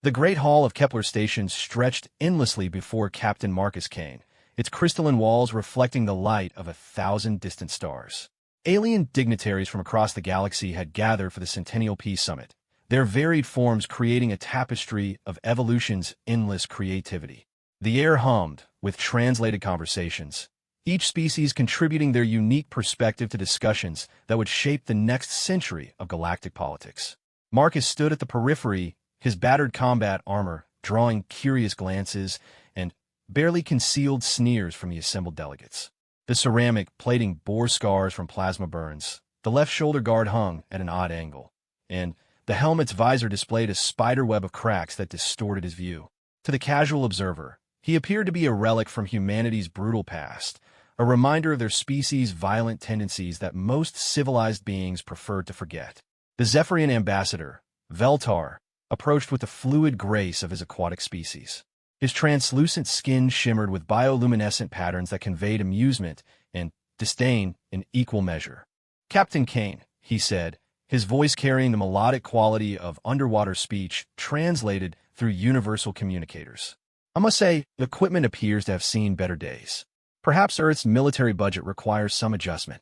The Great Hall of Kepler Station stretched endlessly before Captain Marcus Kane, its crystalline walls reflecting the light of 1,000 distant stars. Alien dignitaries from across the galaxy had gathered for the Centennial Peace Summit, their varied forms creating a tapestry of evolution's endless creativity. The air hummed with translated conversations, each species contributing their unique perspective to discussions that would shape the next century of galactic politics. Marcus stood at the periphery, his battered combat armor drawing curious glances and barely concealed sneers from the assembled delegates. The ceramic plating bore scars from plasma burns, the left shoulder guard hung at an odd angle, and the helmet's visor displayed a spiderweb of cracks that distorted his view. To the casual observer, he appeared to be a relic from humanity's brutal past, a reminder of their species' violent tendencies that most civilized beings preferred to forget. The Zephyrian ambassador, Veltar, approached with the fluid grace of his aquatic species. His translucent skin shimmered with bioluminescent patterns that conveyed amusement and disdain in equal measure. "Captain Kane," he said, his voice carrying the melodic quality of underwater speech translated through universal communicators. "I must say, the equipment appears to have seen better days. Perhaps Earth's military budget requires some adjustment."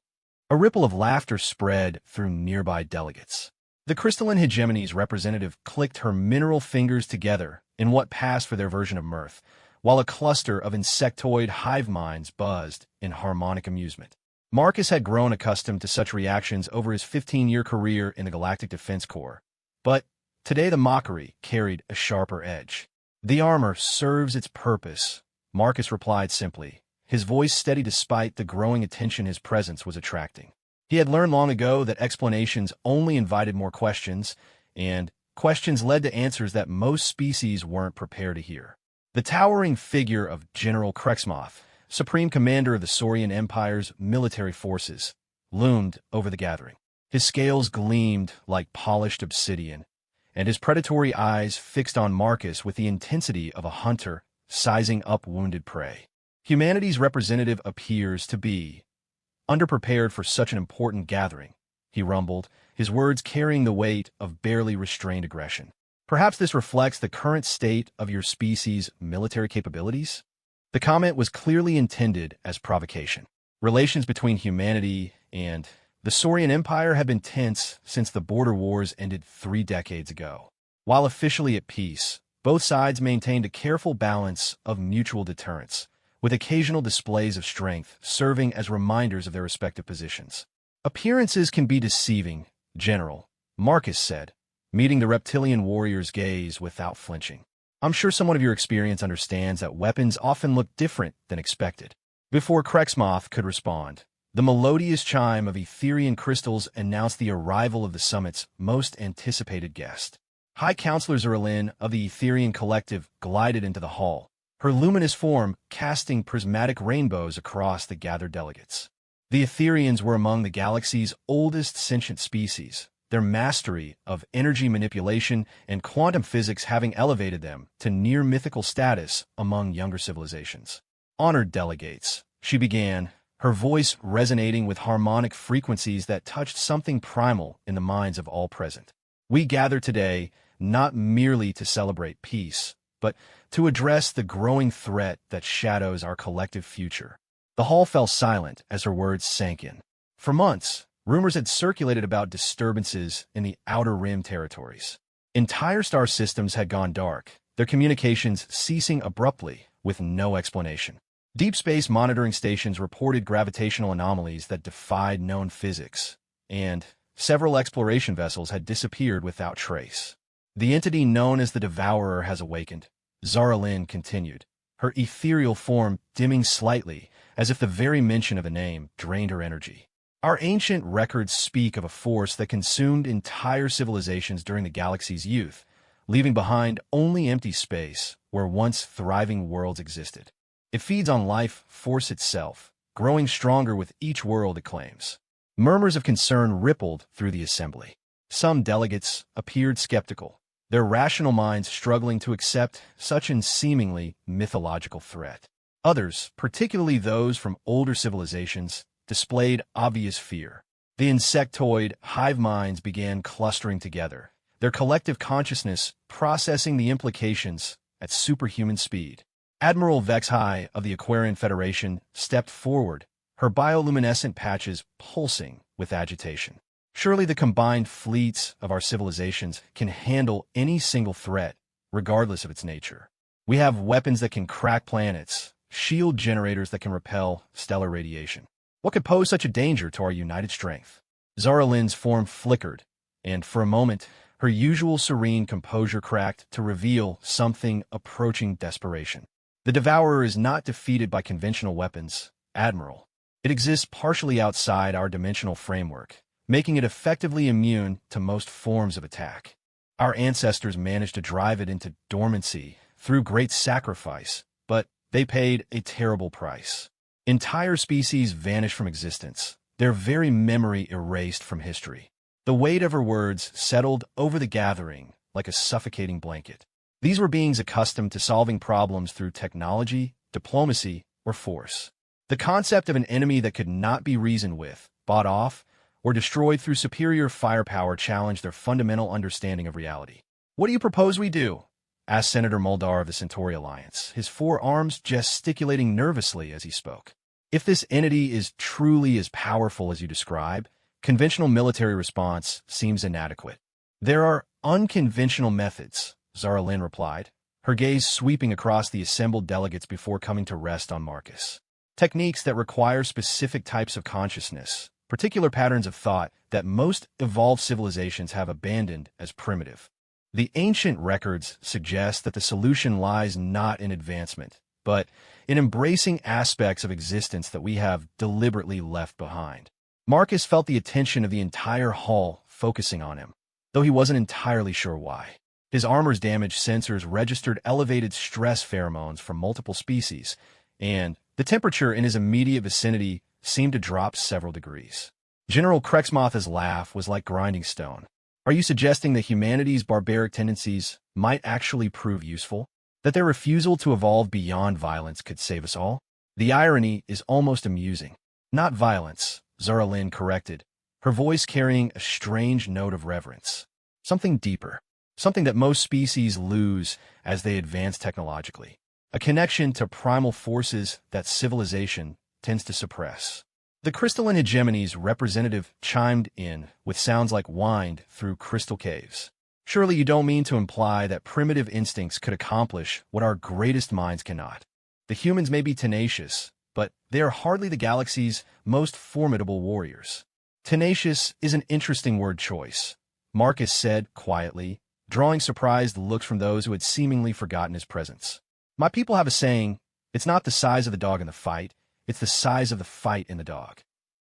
A ripple of laughter spread through nearby delegates. The crystalline hegemony's representative clicked her mineral fingers together in what passed for their version of mirth, while a cluster of insectoid hive minds buzzed in harmonic amusement. Marcus had grown accustomed to such reactions over his 15-year career in the Galactic Defense Corps, but today the mockery carried a sharper edge. "The armor serves its purpose," Marcus replied simply, his voice steady despite the growing attention his presence was attracting. He had learned long ago that explanations only invited more questions, and questions led to answers that most species weren't prepared to hear. The towering figure of General Krexmoth, Supreme Commander of the Saurian Empire's military forces, loomed over the gathering. His scales gleamed like polished obsidian, and his predatory eyes fixed on Marcus with the intensity of a hunter sizing up wounded prey. "Humanity's representative appears to be underprepared for such an important gathering," he rumbled, his words carrying the weight of barely restrained aggression. "Perhaps this reflects the current state of your species' military capabilities?" The comment was clearly intended as provocation. Relations between humanity and the Saurian Empire had been tense since the border wars ended 3 decades ago. While officially at peace, both sides maintained a careful balance of mutual deterrence, with occasional displays of strength serving as reminders of their respective positions. "Appearances can be deceiving, General," Marcus said, meeting the reptilian warrior's gaze without flinching. "I'm sure someone of your experience understands that weapons often look different than expected." Before Krexmoth could respond, the melodious chime of Etherian crystals announced the arrival of the summit's most anticipated guest. High Counselor Zerlin of the Etherian Collective glided into the hall, her luminous form casting prismatic rainbows across the gathered delegates. The Etherians were among the galaxy's oldest sentient species, their mastery of energy manipulation and quantum physics having elevated them to near-mythical status among younger civilizations. "Honored delegates," she began, her voice resonating with harmonic frequencies that touched something primal in the minds of all present. "We gather today not merely to celebrate peace, but to address the growing threat that shadows our collective future." The hall fell silent as her words sank in. For months, rumors had circulated about disturbances in the Outer Rim territories. Entire star systems had gone dark, their communications ceasing abruptly with no explanation. Deep space monitoring stations reported gravitational anomalies that defied known physics, and several exploration vessels had disappeared without trace. "The entity known as the Devourer has awakened," Zaralyn continued, her ethereal form dimming slightly as if the very mention of the name drained her energy. "Our ancient records speak of a force that consumed entire civilizations during the galaxy's youth, leaving behind only empty space where once thriving worlds existed. It feeds on life force itself, growing stronger with each world it claims." Murmurs of concern rippled through the assembly. Some delegates appeared skeptical, their rational minds struggling to accept such an seemingly mythological threat. Others, particularly those from older civilizations, displayed obvious fear. The insectoid hive minds began clustering together, their collective consciousness processing the implications at superhuman speed. Admiral Vexhai of the Aquarian Federation stepped forward, her bioluminescent patches pulsing with agitation. Surely the combined fleets of our civilizations can handle any single threat, regardless of its nature. We have weapons that can crack planets, shield generators that can repel stellar radiation. What could pose such a danger to our united strength? Zara Lynn's form flickered, and for a moment, her usual serene composure cracked to reveal something approaching desperation. The Devourer is not defeated by conventional weapons, Admiral. It exists partially outside our dimensional framework, making it effectively immune to most forms of attack. Our ancestors managed to drive it into dormancy through great sacrifice, but they paid a terrible price. Entire species vanished from existence, their very memory erased from history. The weight of her words settled over the gathering like a suffocating blanket. These were beings accustomed to solving problems through technology, diplomacy, or force. The concept of an enemy that could not be reasoned with, bought off, or destroyed through superior firepower challenged their fundamental understanding of reality. "What do you propose we do?" asked Senator Muldar of the Centauri Alliance, his forearms gesticulating nervously as he spoke. "If this entity is truly as powerful as you describe, conventional military response seems inadequate." "There are unconventional methods," Zara Lynn replied, her gaze sweeping across the assembled delegates before coming to rest on Marcus. "Techniques that require specific types of consciousness, particular patterns of thought that most evolved civilizations have abandoned as primitive. The ancient records suggest that the solution lies not in advancement, but in embracing aspects of existence that we have deliberately left behind." Marcus felt the attention of the entire hall focusing on him, though he wasn't entirely sure why. His armor's damaged sensors registered elevated stress pheromones from multiple species, and the temperature in his immediate vicinity seemed to drop several degrees. General Krexmoth's laugh was like grinding stone. "Are you suggesting that humanity's barbaric tendencies might actually prove useful? That their refusal to evolve beyond violence could save us all? The irony is almost amusing." "Not violence," Zara Lynn corrected, her voice carrying a strange note of reverence. "Something deeper. Something that most species lose as they advance technologically. A connection to primal forces that civilization tends to suppress." The crystalline hegemony's representative chimed in with sounds like whined through crystal caves. "Surely you don't mean to imply that primitive instincts could accomplish what our greatest minds cannot. The humans may be tenacious, but they are hardly the galaxy's most formidable warriors." "Tenacious is an interesting word choice," Marcus said quietly, drawing surprised looks from those who had seemingly forgotten his presence. "My people have a saying, it's not the size of the dog in the fight, it's the size of the fight in the dog."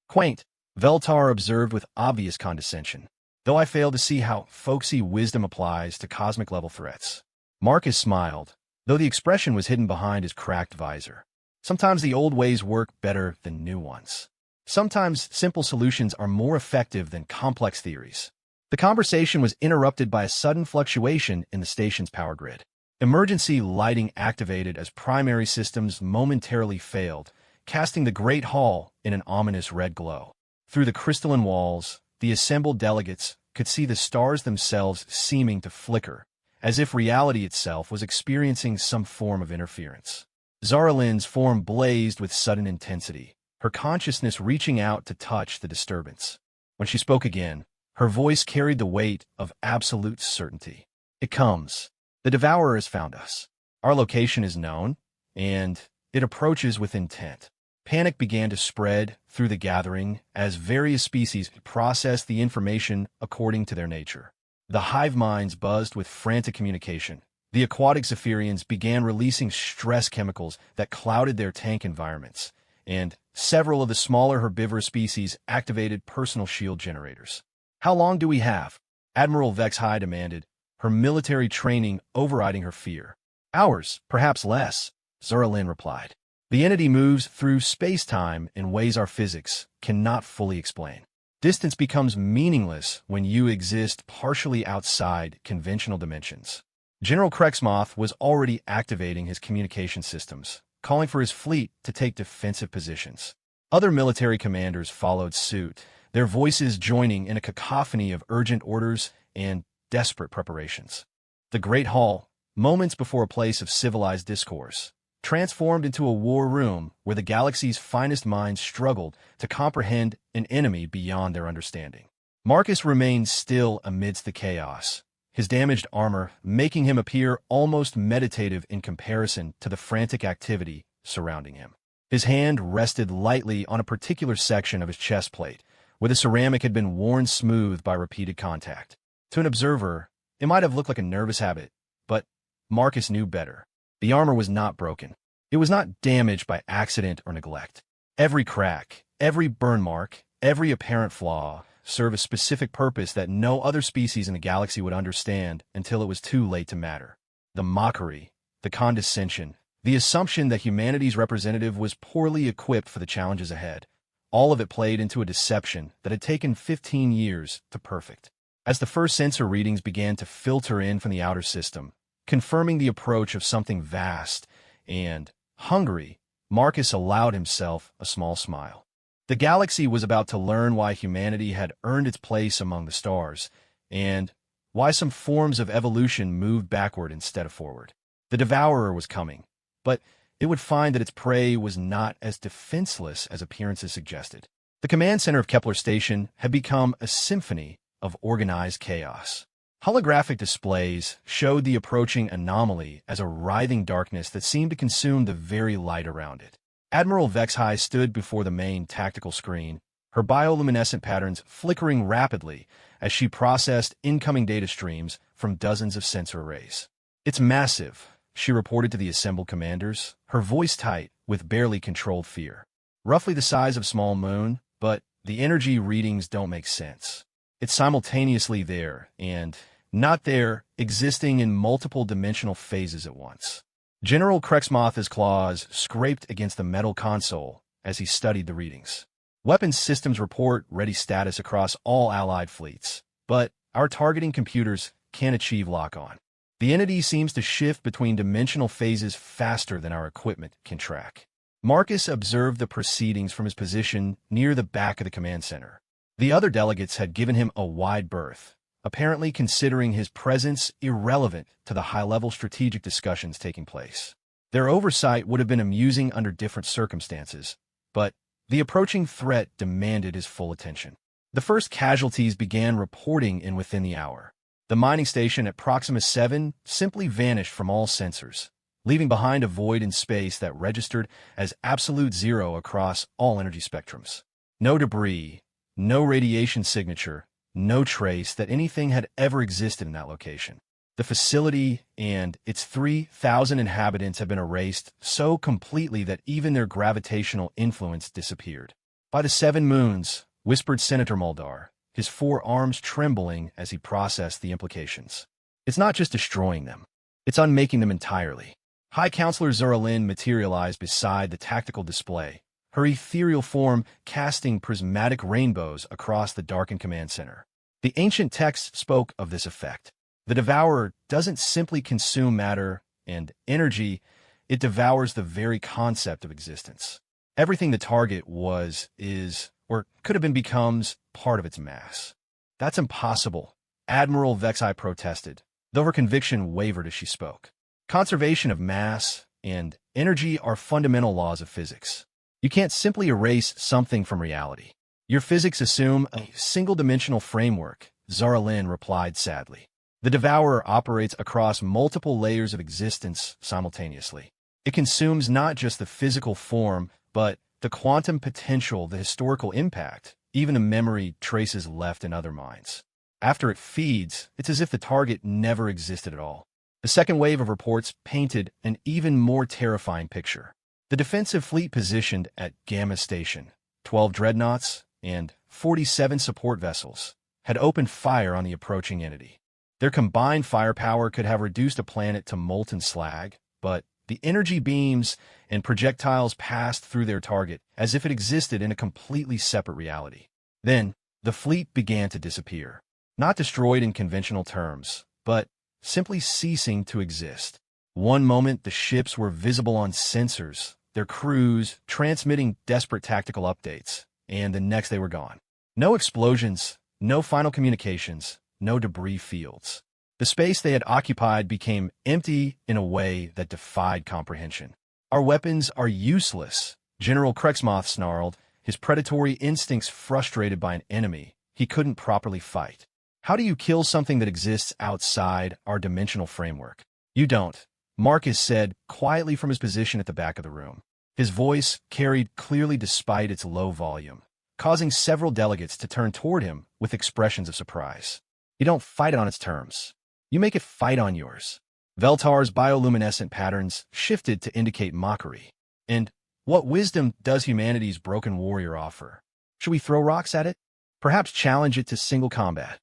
"Quaint," Veltar observed with obvious condescension, though I fail to see how folksy wisdom applies to cosmic-level threats. Marcus smiled, though the expression was hidden behind his cracked visor. Sometimes the old ways work better than new ones. Sometimes simple solutions are more effective than complex theories. The conversation was interrupted by a sudden fluctuation in the station's power grid. Emergency lighting activated as primary systems momentarily failed, casting the Great Hall in an ominous red glow. Through the crystalline walls, the assembled delegates could see the stars themselves seeming to flicker, as if reality itself was experiencing some form of interference. Zara Lynn's form blazed with sudden intensity, her consciousness reaching out to touch the disturbance. When she spoke again, her voice carried the weight of absolute certainty. "It comes. The Devourer has found us. Our location is known, and it approaches with intent." Panic began to spread through the gathering as various species processed the information according to their nature. The hive minds buzzed with frantic communication. The aquatic Zephyrians began releasing stress chemicals that clouded their tank environments, and several of the smaller herbivorous species activated personal shield generators. "How long do we have?" Admiral Vexhai demanded, her military training overriding her fear. "Hours, perhaps less," Zara Lynn replied. "The entity moves through space-time in ways our physics cannot fully explain. Distance becomes meaningless when you exist partially outside conventional dimensions." General Krexmoth was already activating his communication systems, calling for his fleet to take defensive positions. Other military commanders followed suit, their voices joining in a cacophony of urgent orders and desperate preparations. The Great Hall, moments before a place of civilized discourse, transformed into a war room where the galaxy's finest minds struggled to comprehend an enemy beyond their understanding. Marcus remained still amidst the chaos, his damaged armor making him appear almost meditative in comparison to the frantic activity surrounding him. His hand rested lightly on a particular section of his chest plate, where the ceramic had been worn smooth by repeated contact. To an observer, it might have looked like a nervous habit, but Marcus knew better. The armor was not broken. It was not damaged by accident or neglect. Every crack, every burn mark, every apparent flaw served a specific purpose that no other species in the galaxy would understand until it was too late to matter. The mockery, the condescension, the assumption that humanity's representative was poorly equipped for the challenges ahead, all of it played into a deception that had taken 15 years to perfect. As the first sensor readings began to filter in from the outer system, confirming the approach of something vast and hungry, Marcus allowed himself a small smile. The galaxy was about to learn why humanity had earned its place among the stars, and why some forms of evolution moved backward instead of forward. The Devourer was coming, but it would find that its prey was not as defenseless as appearances suggested. The command center of Kepler Station had become a symphony of organized chaos. Holographic displays showed the approaching anomaly as a writhing darkness that seemed to consume the very light around it. Admiral Vexhai stood before the main tactical screen, her bioluminescent patterns flickering rapidly as she processed incoming data streams from dozens of sensor arrays. "It's massive," she reported to the assembled commanders, her voice tight with barely controlled fear. "Roughly the size of small moon, but the energy readings don't make sense. It's simultaneously there and not there, existing in multiple dimensional phases at once." General Krexmoth's claws scraped against the metal console as he studied the readings. "Weapons systems report ready status across all Allied fleets, but our targeting computers can't achieve lock-on. The entity seems to shift between dimensional phases faster than our equipment can track." Marcus observed the proceedings from his position near the back of the command center. The other delegates had given him a wide berth, apparently considering his presence irrelevant to the high-level strategic discussions taking place. Their oversight would have been amusing under different circumstances, but the approaching threat demanded his full attention. The first casualties began reporting in within the hour. The mining station at Proxima 7 simply vanished from all sensors, leaving behind a void in space that registered as absolute zero across all energy spectrums. No debris, no radiation signature, no trace that anything had ever existed in that location. The facility and its 3,000 inhabitants had been erased so completely that even their gravitational influence disappeared. "By the 7 moons," whispered Senator Muldar, his forearms trembling as he processed the implications. "It's not just destroying them. It's unmaking them entirely." High Counselor Zora Lynn materialized beside the tactical display, her ethereal form casting prismatic rainbows across the darkened command center. The ancient text spoke of this effect. The Devourer doesn't simply consume matter and energy, it devours the very concept of existence. Everything the target was, is, or could have been becomes part of its mass. "That's impossible," Admiral Vexhai protested, though her conviction wavered as she spoke. "Conservation of mass and energy are fundamental laws of physics. You can't simply erase something from reality. Your physics assume a single-dimensional framework," Zara Lynn replied sadly. "The Devourer operates across multiple layers of existence simultaneously. It consumes not just the physical form, but the quantum potential, the historical impact, even the memory traces left in other minds. After it feeds, it's as if the target never existed at all." The second wave of reports painted an even more terrifying picture. The defensive fleet positioned at Gamma Station, 12 dreadnoughts and 47 support vessels, had opened fire on the approaching entity. Their combined firepower could have reduced a planet to molten slag, but the energy beams and projectiles passed through their target as if it existed in a completely separate reality. Then, the fleet began to disappear. Not destroyed in conventional terms, but simply ceasing to exist. One moment the ships were visible on sensors, their crews transmitting desperate tactical updates, and the next they were gone. No explosions, no final communications, no debris fields. The space they had occupied became empty in a way that defied comprehension. Our weapons are useless, General Krexmoth snarled, his predatory instincts frustrated by an enemy he couldn't properly fight. How do you kill something that exists outside our dimensional framework? You don't, Marcus said quietly from his position at the back of the room. His voice carried clearly despite its low volume, causing several delegates to turn toward him with expressions of surprise. You don't fight it on its terms. You make it fight on yours. Veltar's bioluminescent patterns shifted to indicate mockery. And what wisdom does humanity's broken warrior offer? Should we throw rocks at it? Perhaps challenge it to single combat?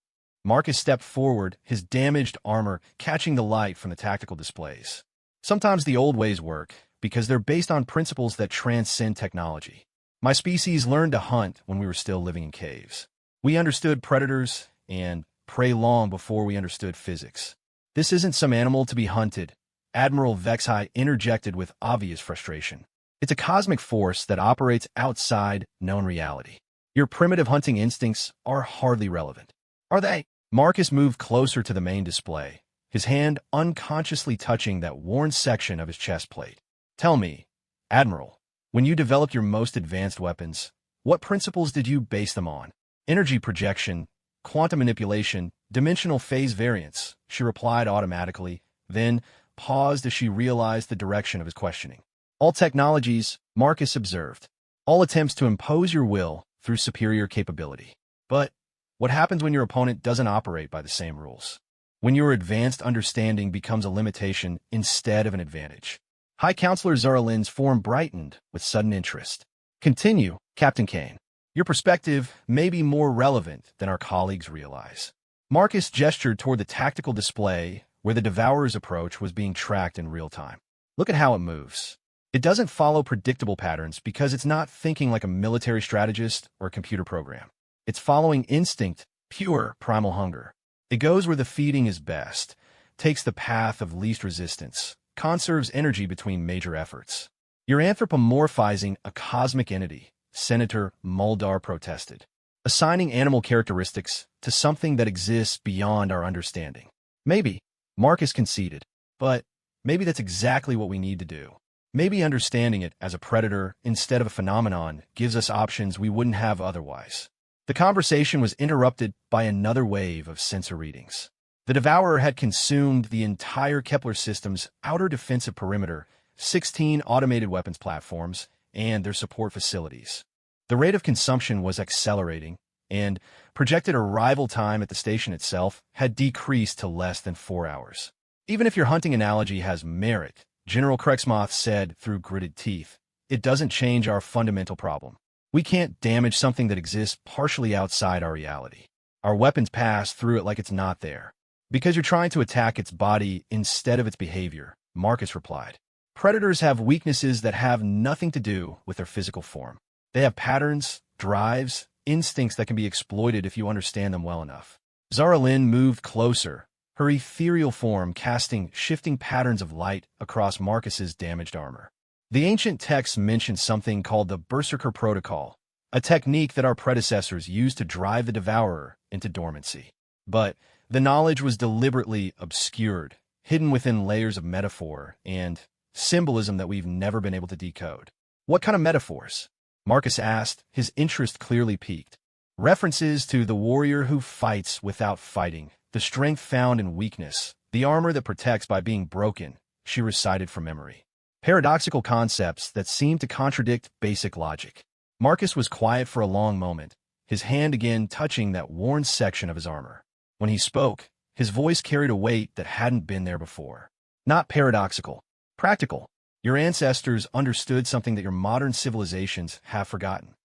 Marcus stepped forward, his damaged armor catching the light from the tactical displays. Sometimes the old ways work, because they're based on principles that transcend technology. My species learned to hunt when we were still living in caves. We understood predators and prey long before we understood physics. This isn't some animal to be hunted, Admiral Vexhai interjected with obvious frustration. It's a cosmic force that operates outside known reality. Your primitive hunting instincts are hardly relevant. Are they? Marcus moved closer to the main display, his hand unconsciously touching that worn section of his chest plate. Tell me, Admiral, when you developed your most advanced weapons, what principles did you base them on? Energy projection, quantum manipulation, dimensional phase variance, she replied automatically, then paused as she realized the direction of his questioning. All technologies, Marcus observed. All attempts to impose your will through superior capability. But what happens when your opponent doesn't operate by the same rules? When your advanced understanding becomes a limitation instead of an advantage? High Counselor Zaralin's form brightened with sudden interest. Continue, Captain Kane. Your perspective may be more relevant than our colleagues realize. Marcus gestured toward the tactical display where the Devourer's approach was being tracked in real time. Look at how it moves. It doesn't follow predictable patterns because it's not thinking like a military strategist or a computer program. It's following instinct, pure primal hunger. It goes where the feeding is best, takes the path of least resistance, conserves energy between major efforts. You're anthropomorphizing a cosmic entity, Senator Muldar protested, assigning animal characteristics to something that exists beyond our understanding. Maybe, Marcus conceded, but maybe that's exactly what we need to do. Maybe understanding it as a predator instead of a phenomenon gives us options we wouldn't have otherwise. The conversation was interrupted by another wave of sensor readings. The Devourer had consumed the entire Kepler system's outer defensive perimeter, 16 automated weapons platforms, and their support facilities. The rate of consumption was accelerating, and projected arrival time at the station itself had decreased to less than 4 hours. Even if your hunting analogy has merit, General Krexmoth said through gritted teeth, it doesn't change our fundamental problem. We can't damage something that exists partially outside our reality. Our weapons pass through it like it's not there. Because you're trying to attack its body instead of its behavior, Marcus replied. Predators have weaknesses that have nothing to do with their physical form. They have patterns, drives, instincts that can be exploited if you understand them well enough. Zaralin moved closer, her ethereal form casting shifting patterns of light across Marcus's damaged armor. The ancient texts mention something called the Berserker Protocol, a technique that our predecessors used to drive the Devourer into dormancy. But the knowledge was deliberately obscured, hidden within layers of metaphor and symbolism that we've never been able to decode. What kind of metaphors? Marcus asked, his interest clearly piqued. References to the warrior who fights without fighting, the strength found in weakness, the armor that protects by being broken, she recited from memory. Paradoxical concepts that seemed to contradict basic logic. Marcus was quiet for a long moment, his hand again touching that worn section of his armor. When he spoke, his voice carried a weight that hadn't been there before. Not paradoxical, practical. Your ancestors understood something that your modern civilizations have forgotten.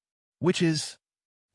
Which is?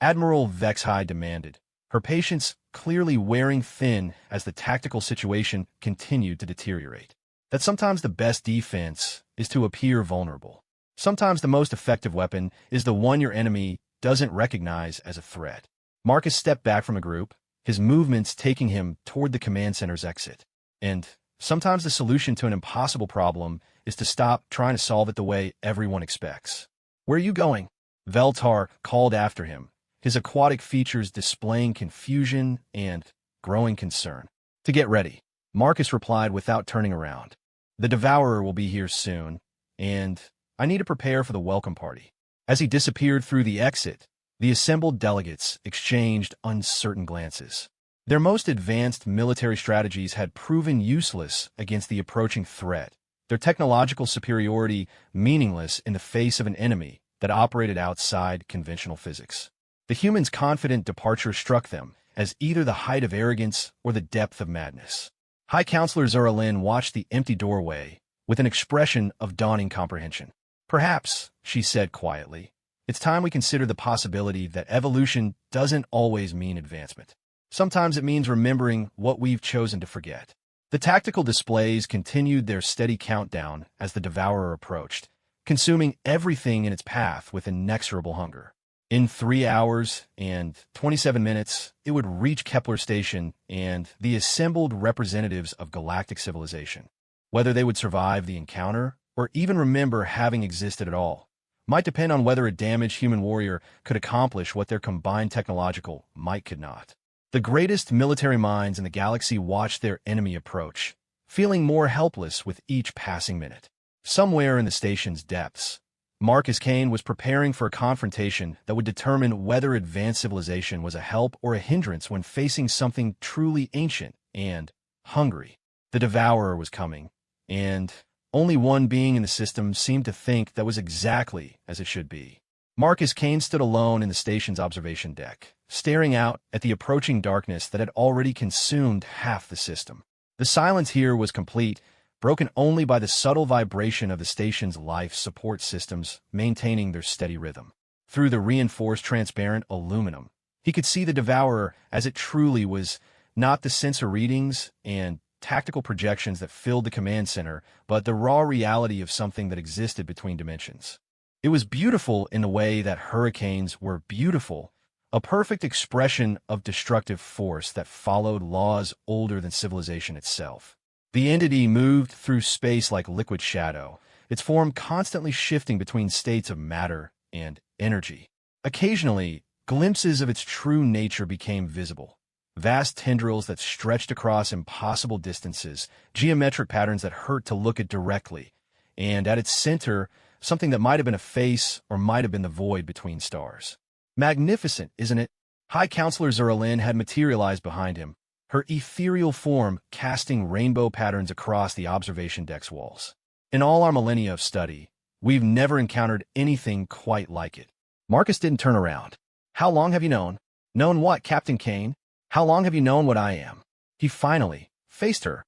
Admiral Vexhai demanded, her patience clearly wearing thin as the tactical situation continued to deteriorate. That sometimes the best defense is to appear vulnerable. Sometimes the most effective weapon is the one your enemy doesn't recognize as a threat. Marcus stepped back from the group, his movements taking him toward the command center's exit. And sometimes the solution to an impossible problem is to stop trying to solve it the way everyone expects. Where are you going? Veltar called after him, his aquatic features displaying confusion and growing concern. To get ready, Marcus replied without turning around. The Devourer will be here soon, and I need to prepare for the welcome party. As he disappeared through the exit, the assembled delegates exchanged uncertain glances. Their most advanced military strategies had proven useless against the approaching threat, their technological superiority meaningless in the face of an enemy that operated outside conventional physics. The humans' confident departure struck them as either the height of arrogance or the depth of madness. High Counselor Zura watched the empty doorway with an expression of dawning comprehension. Perhaps, she said quietly, it's time we consider the possibility that evolution doesn't always mean advancement. Sometimes it means remembering what we've chosen to forget. The tactical displays continued their steady countdown as the Devourer approached, consuming everything in its path with inexorable hunger. In 3 hours and 27 minutes, it would reach Kepler Station and the assembled representatives of galactic civilization. Whether they would survive the encounter or even remember having existed at all might depend on whether a damaged human warrior could accomplish what their combined technological might could not. The greatest military minds in the galaxy watched their enemy approach, feeling more helpless with each passing minute. Somewhere in the station's depths, Marcus Kane was preparing for a confrontation that would determine whether advanced civilization was a help or a hindrance when facing something truly ancient and hungry. The Devourer was coming, and only one being in the system seemed to think that was exactly as it should be. Marcus Kane stood alone in the station's observation deck, staring out at the approaching darkness that had already consumed half the system. The silence here was complete, broken only by the subtle vibration of the station's life support systems maintaining their steady rhythm. Through the reinforced transparent aluminum, he could see the Devourer as it truly was, not the sensor readings and tactical projections that filled the command center, but the raw reality of something that existed between dimensions. It was beautiful in the way that hurricanes were beautiful, a perfect expression of destructive force that followed laws older than civilization itself. The entity moved through space like liquid shadow, its form constantly shifting between states of matter and energy. Occasionally, glimpses of its true nature became visible. Vast tendrils that stretched across impossible distances, geometric patterns that hurt to look at directly, and at its center, something that might have been a face or might have been the void between stars. Magnificent, isn't it? High Counselor Zura had materialized behind him, her ethereal form casting rainbow patterns across the observation deck's walls. In all our millennia of study, we've never encountered anything quite like it. Marcus didn't turn around. How long have you known? Known what, Captain Kane? How long have you known what I am? He finally faced her,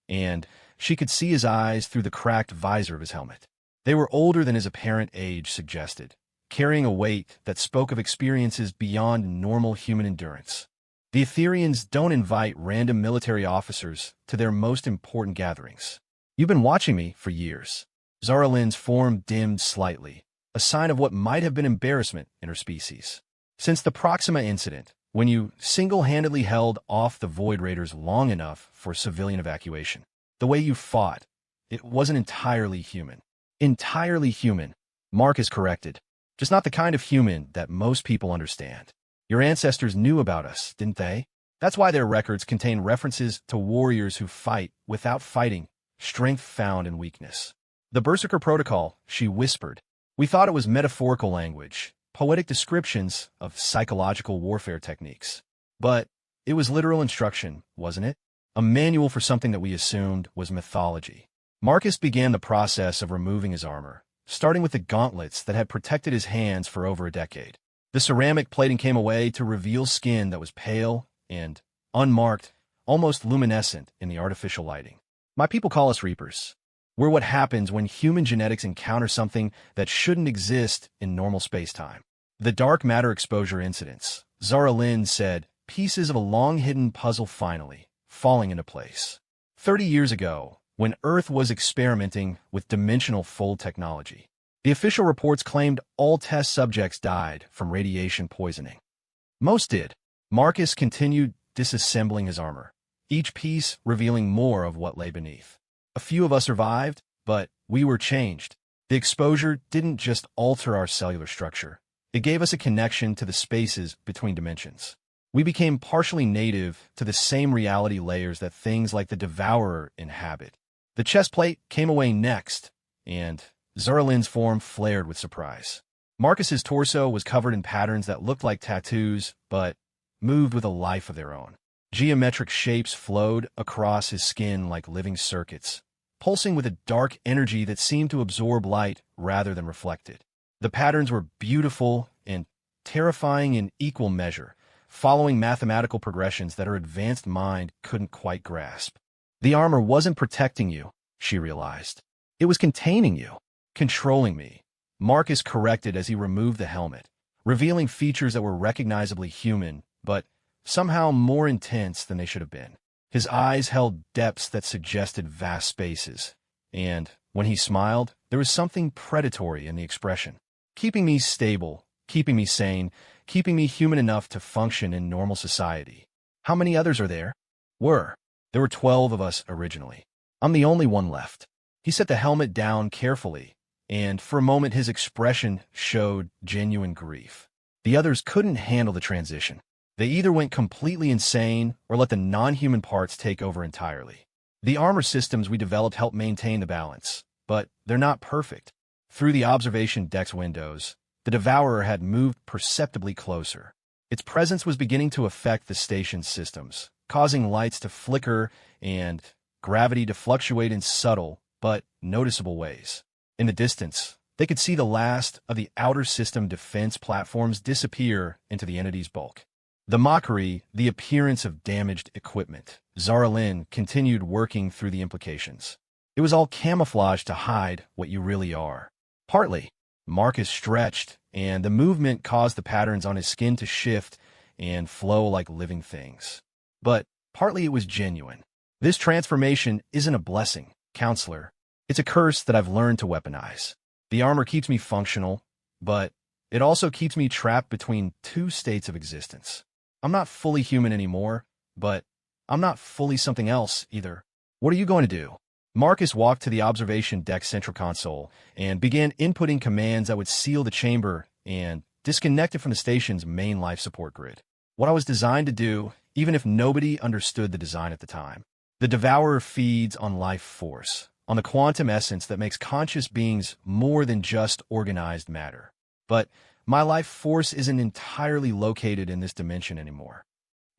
and she could see his eyes through the cracked visor of his helmet. They were older than his apparent age suggested, carrying a weight that spoke of experiences beyond normal human endurance. The Etherians don't invite random military officers to their most important gatherings. You've been watching me for years. Zara Lynn's form dimmed slightly, a sign of what might have been embarrassment in her species. Since the Proxima incident, when you single-handedly held off the Void Raiders long enough for civilian evacuation. The way you fought, it wasn't entirely human. Entirely human, Marcus corrected. Just not the kind of human that most people understand. Your ancestors knew about us, didn't they? That's why their records contain references to warriors who fight without fighting, strength found in weakness. The Berserker Protocol, she whispered. We thought it was metaphorical language, poetic descriptions of psychological warfare techniques. But it was literal instruction, wasn't it? A manual for something that we assumed was mythology. Marcus began the process of removing his armor, starting with the gauntlets that had protected his hands for over a decade. The ceramic plating came away to reveal skin that was pale and unmarked, almost luminescent in the artificial lighting. My people call us Reapers. We're what happens when human genetics encounter something that shouldn't exist in normal space-time. The dark matter exposure incidents, Zara Lynn said, pieces of a long-hidden puzzle finally falling into place. 30 years ago, when Earth was experimenting with dimensional fold technology, the official reports claimed all test subjects died from radiation poisoning. Most did. Marcus continued disassembling his armor, each piece revealing more of what lay beneath. A few of us survived, but we were changed. The exposure didn't just alter our cellular structure. It gave us a connection to the spaces between dimensions. We became partially native to the same reality layers that things like the Devourer inhabit. The chest plate came away next, and Zuralin's form flared with surprise. Marcus's torso was covered in patterns that looked like tattoos, but moved with a life of their own. Geometric shapes flowed across his skin like living circuits, pulsing with a dark energy that seemed to absorb light rather than reflect it. The patterns were beautiful and terrifying in equal measure, following mathematical progressions that her advanced mind couldn't quite grasp. The armor wasn't protecting you, she realized. It was containing you, controlling me. Marcus corrected as he removed the helmet, revealing features that were recognizably human, but somehow more intense than they should have been. His eyes held depths that suggested vast spaces, and when he smiled, there was something predatory in the expression. Keeping me stable, keeping me sane, keeping me human enough to function in normal society. How many others are there? There were 12 of us originally. I'm the only one left. He set the helmet down carefully, and for a moment his expression showed genuine grief. The others couldn't handle the transition. They either went completely insane or let the non-human parts take over entirely. The armor systems we developed help maintain the balance, but they're not perfect. Through the observation deck's windows, the Devourer had moved perceptibly closer. Its presence was beginning to affect the station's systems, causing lights to flicker and gravity to fluctuate in subtle but noticeable ways. In the distance, they could see the last of the outer system defense platforms disappear into the entity's bulk. The mockery, the appearance of damaged equipment. Zuralin continued working through the implications. It was all camouflage to hide what you really are. Partly, Marcus stretched, and the movement caused the patterns on his skin to shift and flow like living things. But partly it was genuine. This transformation isn't a blessing, counselor. It's a curse that I've learned to weaponize. The armor keeps me functional, but it also keeps me trapped between two states of existence. I'm not fully human anymore, but I'm not fully something else either. What are you going to do? Marcus walked to the observation deck central console and began inputting commands that would seal the chamber and disconnect it from the station's main life support grid. What I was designed to do, even if nobody understood the design at the time. The Devourer feeds on life force, on the quantum essence that makes conscious beings more than just organized matter. But my life force isn't entirely located in this dimension anymore.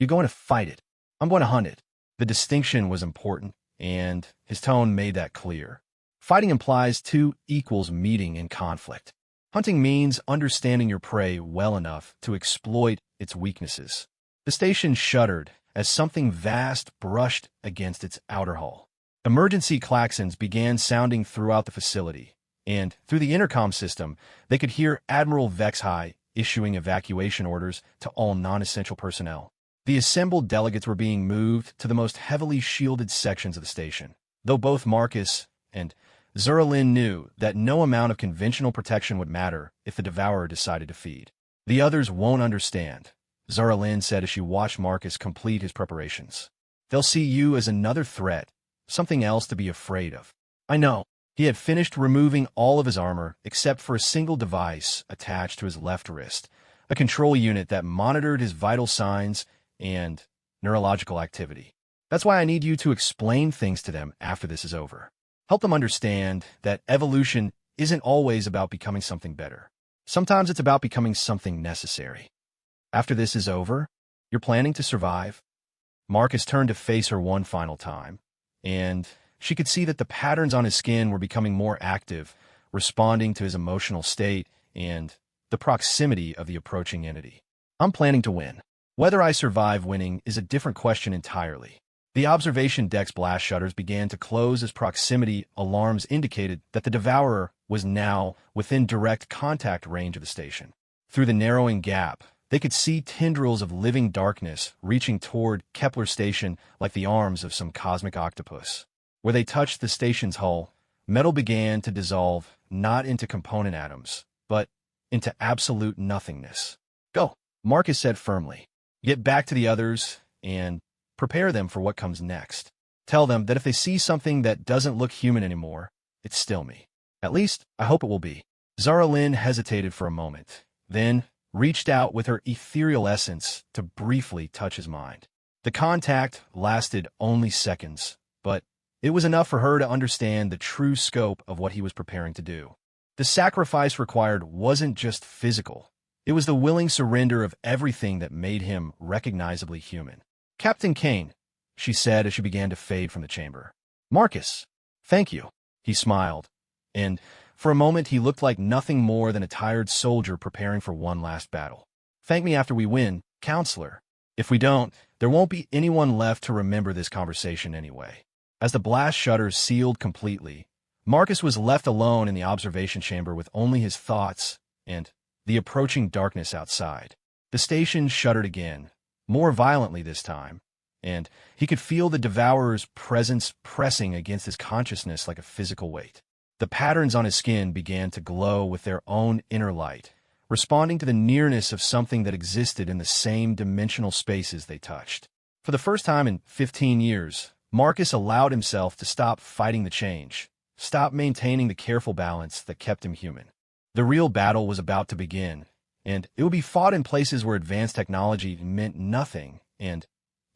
You're going to fight it. I'm going to hunt it. The distinction was important, and his tone made that clear. Fighting implies two equals meeting in conflict. Hunting means understanding your prey well enough to exploit its weaknesses. The station shuddered as something vast brushed against its outer hull. Emergency klaxons began sounding throughout the facility, and through the intercom system, they could hear Admiral Vexhai issuing evacuation orders to all non-essential personnel. The assembled delegates were being moved to the most heavily shielded sections of the station, though both Marcus and Zuralin knew that no amount of conventional protection would matter if the Devourer decided to feed. The others won't understand, Zuralin said as she watched Marcus complete his preparations. They'll see you as another threat, something else to be afraid of. I know. He had finished removing all of his armor except for a single device attached to his left wrist, a control unit that monitored his vital signs and neurological activity. That's why I need you to explain things to them after this is over. Help them understand that evolution isn't always about becoming something better. Sometimes it's about becoming something necessary. After this is over, you're planning to survive? Marcus turned to face her one final time, and she could see that the patterns on his skin were becoming more active, responding to his emotional state and the proximity of the approaching entity. I'm planning to win. Whether I survive winning is a different question entirely. The observation deck's blast shutters began to close as proximity alarms indicated that the Devourer was now within direct contact range of the station. Through the narrowing gap, they could see tendrils of living darkness reaching toward Kepler Station like the arms of some cosmic octopus. Where they touched the station's hull, metal began to dissolve not into component atoms, but into absolute nothingness. Go, Marcus said firmly. Get back to the others and prepare them for what comes next. Tell them that if they see something that doesn't look human anymore, it's still me. At least, I hope it will be. Zuralin hesitated for a moment, then reached out with her ethereal essence to briefly touch his mind. The contact lasted only seconds, but it was enough for her to understand the true scope of what he was preparing to do. The sacrifice required wasn't just physical. It was the willing surrender of everything that made him recognizably human. "Captain Kane," she said as she began to fade from the chamber. "Marcus, thank you." He smiled, and for a moment he looked like nothing more than a tired soldier preparing for one last battle. "Thank me after we win, counselor. If we don't, there won't be anyone left to remember this conversation anyway." As the blast shutters sealed completely, Marcus was left alone in the observation chamber with only his thoughts and the approaching darkness outside. The station shuddered again, more violently this time, and he could feel the Devourer's presence pressing against his consciousness like a physical weight. The patterns on his skin began to glow with their own inner light, responding to the nearness of something that existed in the same dimensional spaces they touched. For the first time in 15 years, Marcus allowed himself to stop fighting the change, stop maintaining the careful balance that kept him human. The real battle was about to begin, and it would be fought in places where advanced technology meant nothing, and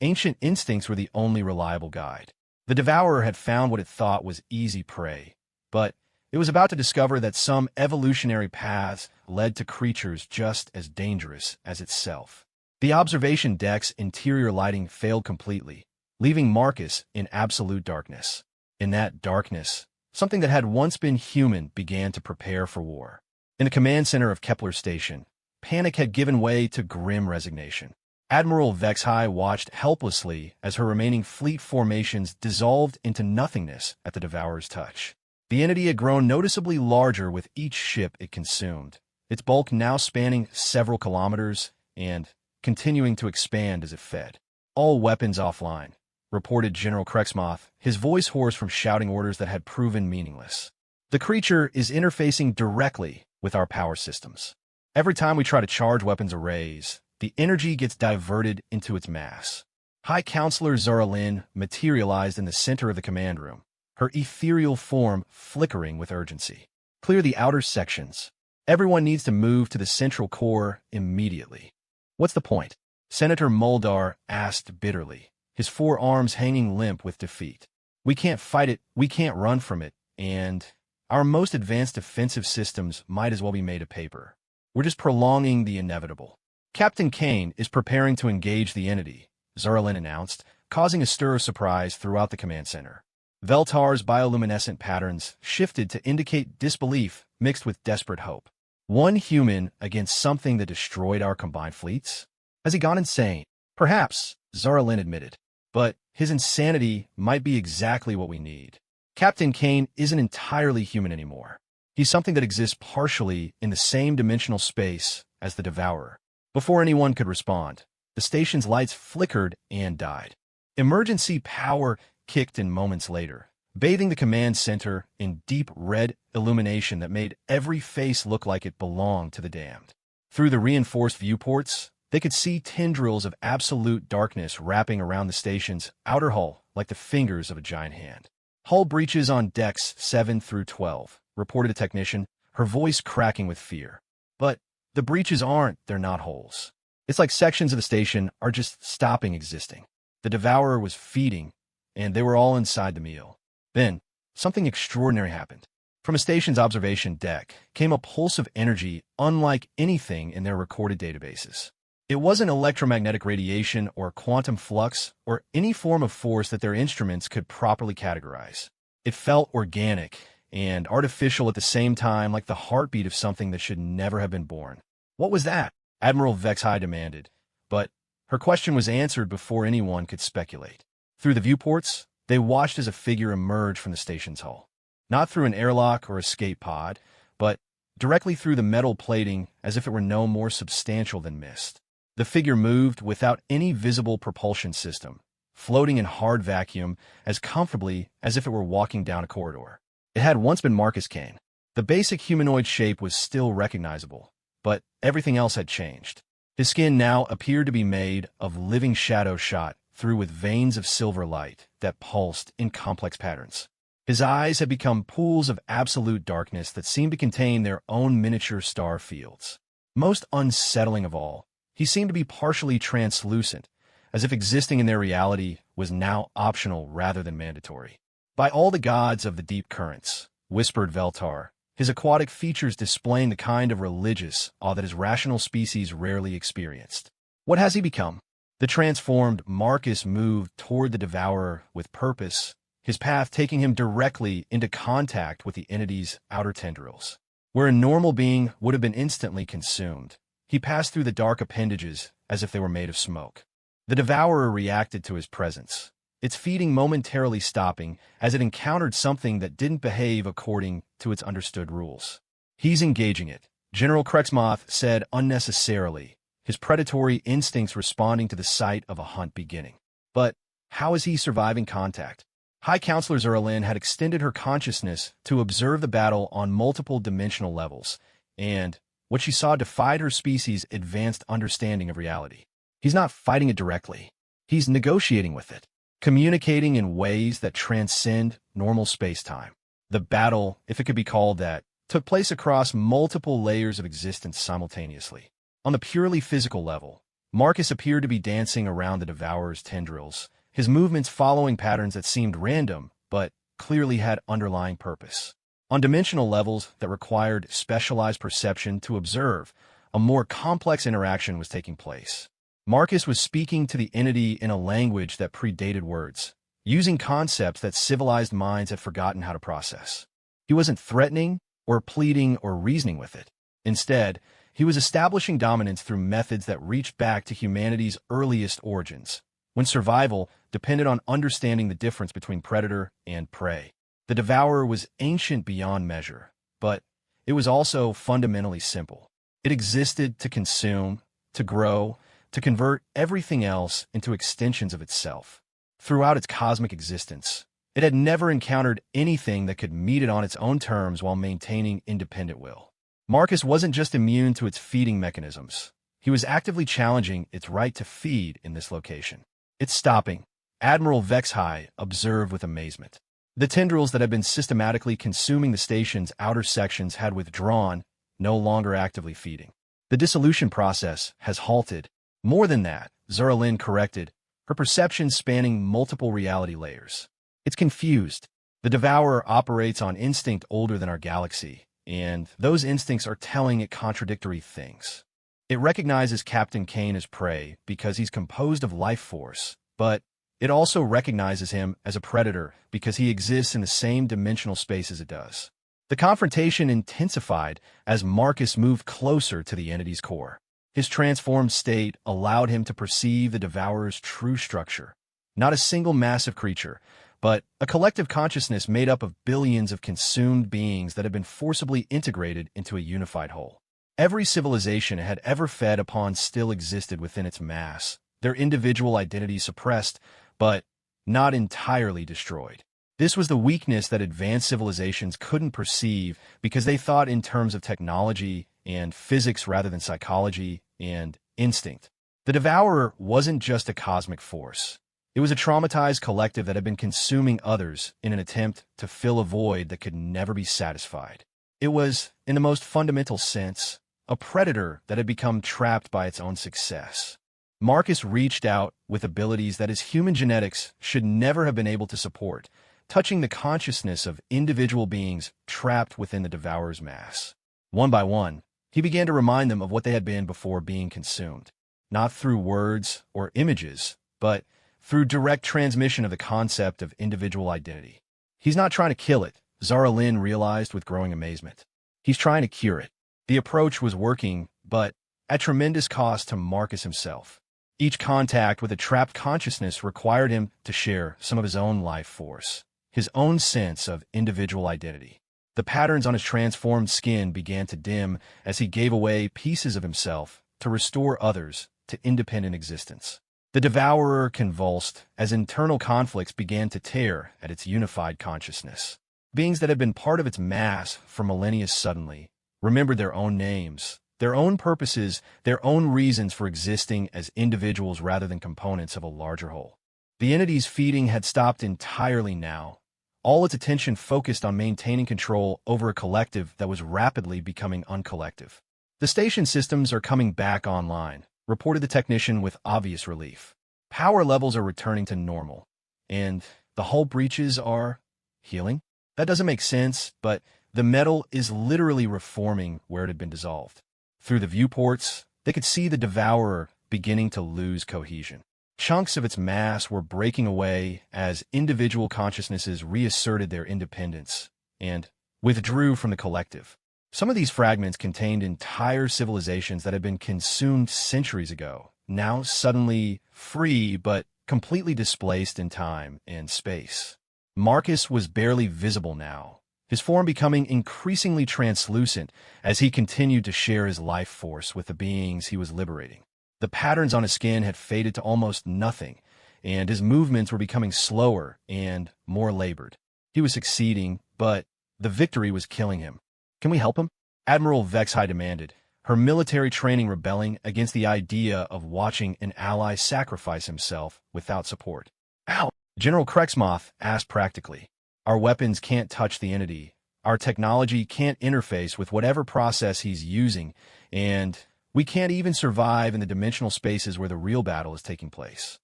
ancient instincts were the only reliable guide. The Devourer had found what it thought was easy prey, but it was about to discover that some evolutionary paths led to creatures just as dangerous as itself. The observation deck's interior lighting failed completely, leaving Marcus in absolute darkness. In that darkness, something that had once been human began to prepare for war. In the command center of Kepler Station, panic had given way to grim resignation. Admiral Vexhai watched helplessly as her remaining fleet formations dissolved into nothingness at the Devourer's touch. The entity had grown noticeably larger with each ship it consumed, its bulk now spanning several kilometers and continuing to expand as it fed. "All weapons offline," reported General Krexmoth, his voice hoarse from shouting orders that had proven meaningless. "The creature is interfacing directly with our power systems. Every time we try to charge weapons arrays, the energy gets diverted into its mass." High Counselor Zaralyn materialized in the center of the command room, her ethereal form flickering with urgency. "Clear the outer sections. Everyone needs to move to the central core immediately." "What's the point?" Senator Muldar asked bitterly, his forearms hanging limp with defeat. "We can't fight it, we can't run from it, and our most advanced defensive systems might as well be made of paper. We're just prolonging the inevitable." "Captain Kane is preparing to engage the entity," Zaralyn announced, causing a stir of surprise throughout the command center. Veltar's bioluminescent patterns shifted to indicate disbelief mixed with desperate hope. One human against something that destroyed our combined fleets? Has he gone insane? Perhaps, Zaralyn admitted. But his insanity might be exactly what we need. Captain Kane isn't entirely human anymore. He's something that exists partially in the same dimensional space as the Devourer. Before anyone could respond, the station's lights flickered and died. Emergency power kicked in moments later, bathing the command center in deep red illumination that made every face look like it belonged to the damned. Through the reinforced viewports, they could see tendrils of absolute darkness wrapping around the station's outer hull like the fingers of a giant hand. "Hull breaches on decks 7 through 12, reported a technician, her voice cracking with fear. "But the breaches they're not holes. It's like sections of the station are just stopping existing. The Devourer was feeding, and they were all inside the meal." Then, something extraordinary happened. From a station's observation deck came a pulse of energy unlike anything in their recorded databases. It wasn't electromagnetic radiation or quantum flux or any form of force that their instruments could properly categorize. It felt organic and artificial at the same time, like the heartbeat of something that should never have been born. "What was that?" Admiral Vexhai demanded, but her question was answered before anyone could speculate. Through the viewports, they watched as a figure emerged from the station's hull. Not through an airlock or escape pod, but directly through the metal plating as if it were no more substantial than mist. The figure moved without any visible propulsion system, floating in hard vacuum as comfortably as if it were walking down a corridor. It had once been Marcus Kane. The basic humanoid shape was still recognizable, but everything else had changed. His skin now appeared to be made of living shadow shot through with veins of silver light that pulsed in complex patterns. His eyes had become pools of absolute darkness that seemed to contain their own miniature star fields. Most unsettling of all, he seemed to be partially translucent, as if existing in their reality was now optional rather than mandatory. By all the gods of the deep currents, whispered Veltar, his aquatic features displaying the kind of religious awe that his rational species rarely experienced. What has he become? The transformed Marcus moved toward the devourer with purpose, his path taking him directly into contact with the entity's outer tendrils. Where a normal being would have been instantly consumed, he passed through the dark appendages as if they were made of smoke. The devourer reacted to his presence, its feeding momentarily stopping as it encountered something that didn't behave according to its understood rules. He's engaging it, General Krexmoth said unnecessarily, his predatory instincts responding to the sight of a hunt beginning. But how is he surviving contact? High Counselor Zerlin had extended her consciousness to observe the battle on multiple dimensional levels, and what she saw defied her species' advanced understanding of reality. He's not fighting it directly. He's negotiating with it, communicating in ways that transcend normal space-time. The battle, if it could be called that, took place across multiple layers of existence simultaneously. On the purely physical level, Marcus appeared to be dancing around the devourer's tendrils, his movements following patterns that seemed random, but clearly had underlying purpose. On dimensional levels that required specialized perception to observe, a more complex interaction was taking place. Marcus was speaking to the entity in a language that predated words, using concepts that civilized minds had forgotten how to process. He wasn't threatening or pleading or reasoning with it. Instead, he was establishing dominance through methods that reached back to humanity's earliest origins, when survival depended on understanding the difference between predator and prey. The devourer was ancient beyond measure, but it was also fundamentally simple. It existed to consume, to grow, to convert everything else into extensions of itself. Throughout its cosmic existence, it had never encountered anything that could meet it on its own terms while maintaining independent will. Marcus wasn't just immune to its feeding mechanisms. He was actively challenging its right to feed in this location. It's stopping, Admiral Vexhai observed with amazement. The tendrils that had been systematically consuming the station's outer sections had withdrawn, no longer actively feeding. The dissolution process has halted. More than that, Zerlin corrected, her perception spanning multiple reality layers. It's confused. The devourer operates on instinct older than our galaxy, and those instincts are telling it contradictory things. It recognizes Captain Kane as prey because he's composed of life force, but it also recognizes him as a predator because he exists in the same dimensional space as it does. The confrontation intensified as Marcus moved closer to the entity's core. His transformed state allowed him to perceive the devourer's true structure. Not a single massive creature, but a collective consciousness made up of billions of consumed beings that had been forcibly integrated into a unified whole. Every civilization it had ever fed upon still existed within its mass, their individual identities suppressed, but not entirely destroyed. This was the weakness that advanced civilizations couldn't perceive because they thought in terms of technology and physics rather than psychology and instinct. The devourer wasn't just a cosmic force. It was a traumatized collective that had been consuming others in an attempt to fill a void that could never be satisfied. It was, in the most fundamental sense, a predator that had become trapped by its own success. Marcus reached out with abilities that his human genetics should never have been able to support, touching the consciousness of individual beings trapped within the devourer's mass. One by one, he began to remind them of what they had been before being consumed, not through words or images, but through direct transmission of the concept of individual identity. He's not trying to kill it, Zara Lynn realized with growing amazement. He's trying to cure it. The approach was working, but at tremendous cost to Marcus himself. Each contact with a trapped consciousness required him to share some of his own life force, his own sense of individual identity. The patterns on his transformed skin began to dim as he gave away pieces of himself to restore others to independent existence. The devourer convulsed as internal conflicts began to tear at its unified consciousness. Beings that had been part of its mass for millennia suddenly remembered their own names, their own purposes, their own reasons for existing as individuals rather than components of a larger whole. The entity's feeding had stopped entirely now, all its attention focused on maintaining control over a collective that was rapidly becoming uncollective. The station systems are coming back online, reported the technician with obvious relief. Power levels are returning to normal, and the hull breaches are healing? That doesn't make sense, but the metal is literally reforming where it had been dissolved. Through the viewports, they could see the Devourer beginning to lose cohesion. Chunks of its mass were breaking away as individual consciousnesses reasserted their independence and withdrew from the collective. Some of these fragments contained entire civilizations that had been consumed centuries ago, now suddenly free but completely displaced in time and space. Marcus was barely visible now, his form becoming increasingly translucent as he continued to share his life force with the beings he was liberating. The patterns on his skin had faded to almost nothing, and his movements were becoming slower and more labored. He was succeeding, but the victory was killing him. Can we help him? Admiral Vexhai demanded, her military training rebelling against the idea of watching an ally sacrifice himself without support. Ow! General Krexmoth asked practically. Our weapons can't touch the entity. Our technology can't interface with whatever process he's using, and we can't even survive in the dimensional spaces where the real battle is taking place.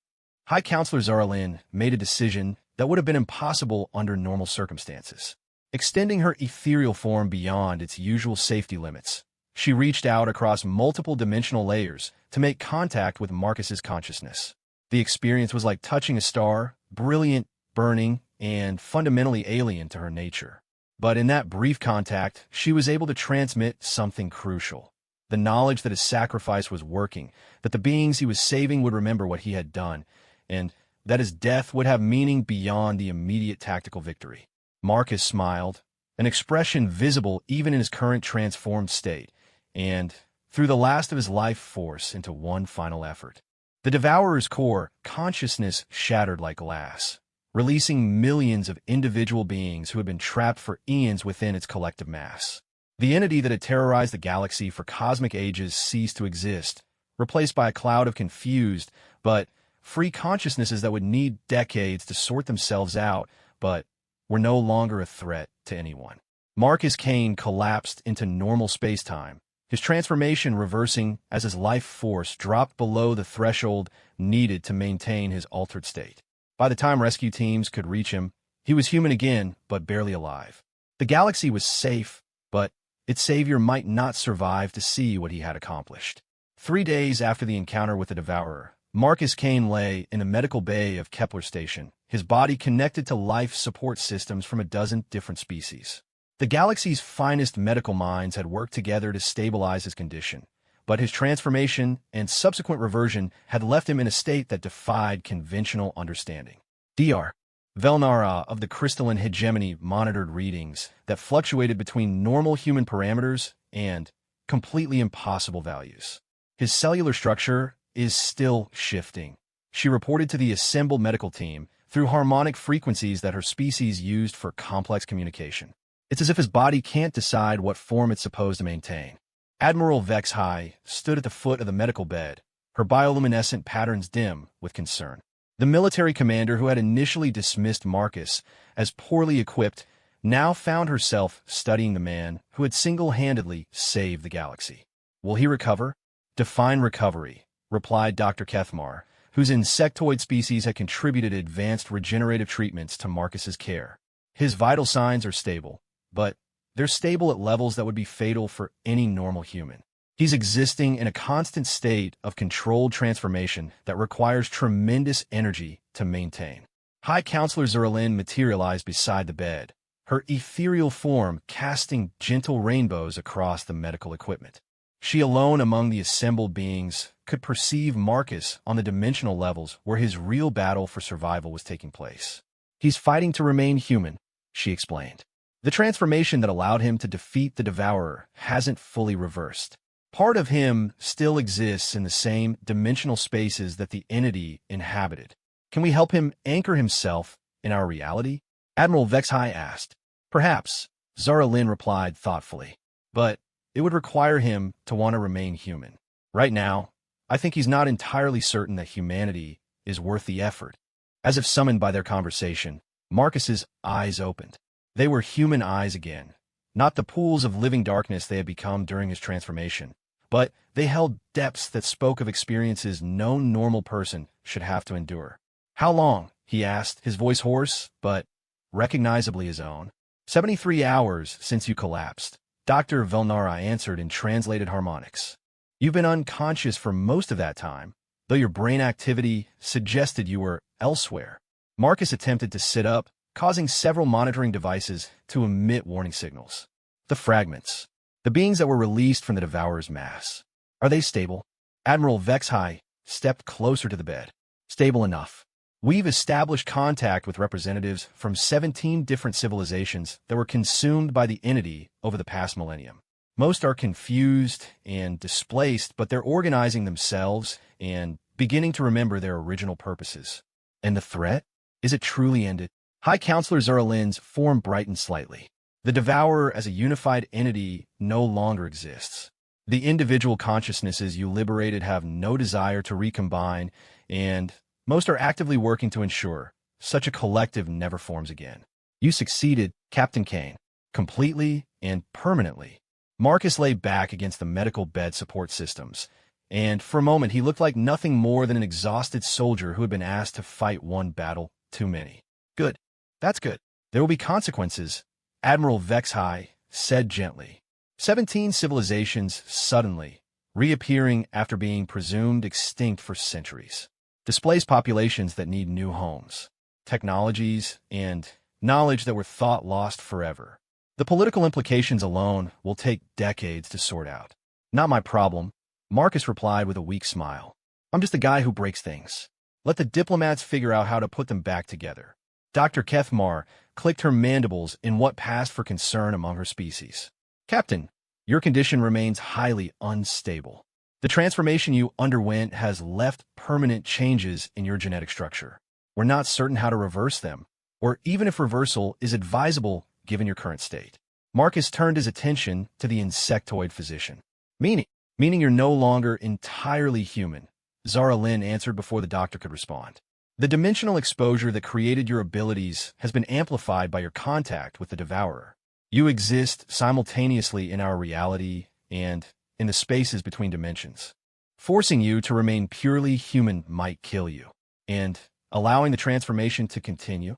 High Counselor Zaralin made a decision that would have been impossible under normal circumstances. Extending her ethereal form beyond its usual safety limits, she reached out across multiple dimensional layers to make contact with Marcus's consciousness. The experience was like touching a star, brilliant, burning, and fundamentally alien to her nature. But in that brief contact, she was able to transmit something crucial. The knowledge that his sacrifice was working, that the beings he was saving would remember what he had done, and that his death would have meaning beyond the immediate tactical victory. Marcus smiled, an expression visible even in his current transformed state, and threw the last of his life force into one final effort. The Devourer's core consciousness shattered like glass, releasing millions of individual beings who had been trapped for eons within its collective mass. The entity that had terrorized the galaxy for cosmic ages ceased to exist, replaced by a cloud of confused but free consciousnesses that would need decades to sort themselves out, but were no longer a threat to anyone. Marcus Kane collapsed into normal space-time, his transformation reversing as his life force dropped below the threshold needed to maintain his altered state. By the time rescue teams could reach him, he was human again, but barely alive. The galaxy was safe, but its savior might not survive to see what he had accomplished. 3 days after the encounter with the Devourer, Marcus Kane lay in a medical bay of Kepler Station, his body connected to life support systems from a dozen different species. The galaxy's finest medical minds had worked together to stabilize his condition, but his transformation and subsequent reversion had left him in a state that defied conventional understanding. Dr. Velnara of the crystalline hegemony monitored readings that fluctuated between normal human parameters and completely impossible values. His cellular structure is still shifting, she reported to the assembled medical team through harmonic frequencies that her species used for complex communication. It's as if his body can't decide what form it's supposed to maintain. Admiral Vexhai stood at the foot of the medical bed, her bioluminescent patterns dim with concern. The military commander who had initially dismissed Marcus as poorly equipped now found herself studying the man who had single-handedly saved the galaxy. Will he recover? Define recovery, replied Dr. Kethmar, whose insectoid species had contributed advanced regenerative treatments to Marcus's care. His vital signs are stable, but they're stable at levels that would be fatal for any normal human. He's existing in a constant state of controlled transformation that requires tremendous energy to maintain. High Counselor Zerlin materialized beside the bed, her ethereal form casting gentle rainbows across the medical equipment. She alone among the assembled beings could perceive Marcus on the dimensional levels where his real battle for survival was taking place. He's fighting to remain human, she explained. The transformation that allowed him to defeat the Devourer hasn't fully reversed. Part of him still exists in the same dimensional spaces that the entity inhabited. Can we help him anchor himself in our reality? Admiral Vexhai asked. Perhaps, Zara Lin replied thoughtfully. But it would require him to want to remain human. Right now, I think he's not entirely certain that humanity is worth the effort. As if summoned by their conversation, Marcus's eyes opened. They were human eyes again, not the pools of living darkness they had become during his transformation, but they held depths that spoke of experiences no normal person should have to endure. "How long?" he asked, his voice hoarse, but recognizably his own. 73 hours since you collapsed," Dr. Velnara answered in translated harmonics. "You've been unconscious for most of that time, though your brain activity suggested you were elsewhere." Marcus attempted to sit up, causing several monitoring devices to emit warning signals. "The fragments. The beings that were released from the Devourer's mass. Are they stable?" Admiral Vexhai stepped closer to the bed. "Stable enough. We've established contact with representatives from 17 different civilizations that were consumed by the entity over the past millennium. Most are confused and displaced, but they're organizing themselves and beginning to remember their original purposes." "And the threat? Is it truly ended?" High Counselor Zaralin's form brightened slightly. "The Devourer as a unified entity no longer exists. The individual consciousnesses you liberated have no desire to recombine, and most are actively working to ensure such a collective never forms again. You succeeded, Captain Kane, completely and permanently." Marcus lay back against the medical bed support systems, and for a moment he looked like nothing more than an exhausted soldier who had been asked to fight one battle too many. "Good. That's good. There will be consequences," Admiral Vexhai said gently. 17 civilizations suddenly reappearing after being presumed extinct for centuries. Displaced populations that need new homes, technologies, and knowledge that were thought lost forever. The political implications alone will take decades to sort out. "Not my problem," Marcus replied with a weak smile. "I'm just a guy who breaks things. Let the diplomats figure out how to put them back together." Dr. Kethmar clicked her mandibles in what passed for concern among her species. "Captain, your condition remains highly unstable. The transformation you underwent has left permanent changes in your genetic structure. We're not certain how to reverse them, or even if reversal is advisable given your current state." Marcus turned his attention to the insectoid physician. Meaning you're no longer entirely human," Zara Lynn answered before the doctor could respond. "The dimensional exposure that created your abilities has been amplified by your contact with the Devourer. You exist simultaneously in our reality and in the spaces between dimensions. Forcing you to remain purely human might kill you, and allowing the transformation to continue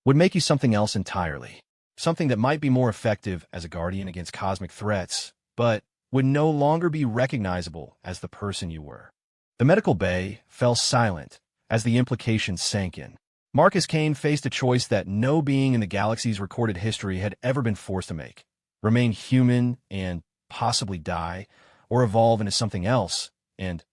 would make you something else entirely. Something that might be more effective as a guardian against cosmic threats, but would no longer be recognizable as the person you were." The medical bay fell silent as the implications sank in. Marcus Kane faced a choice that no being in the galaxy's recorded history had ever been forced to make: remain human and possibly die, or evolve into something else and